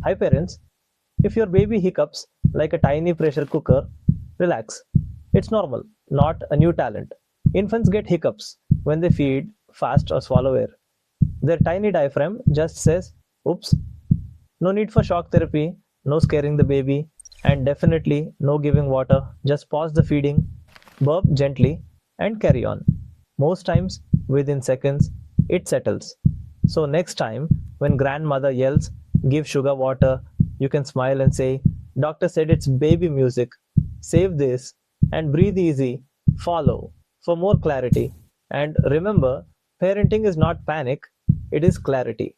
Hi parents, if your baby hiccups like a tiny pressure cooker, relax. It's normal, not a new talent. Infants get hiccups when they feed, fast, or swallow air. Their tiny diaphragm just says, oops. No need for shock therapy, no scaring the baby, and definitely no giving water. Just pause the feeding, burp gently, and carry on. Most times, within seconds, it settles. So, next time when grandmother yells, give sugar water, you can smile and say, Doctor said it's baby music. Save this and breathe easy. Follow for more clarity. And remember, parenting is not panic, it is clarity.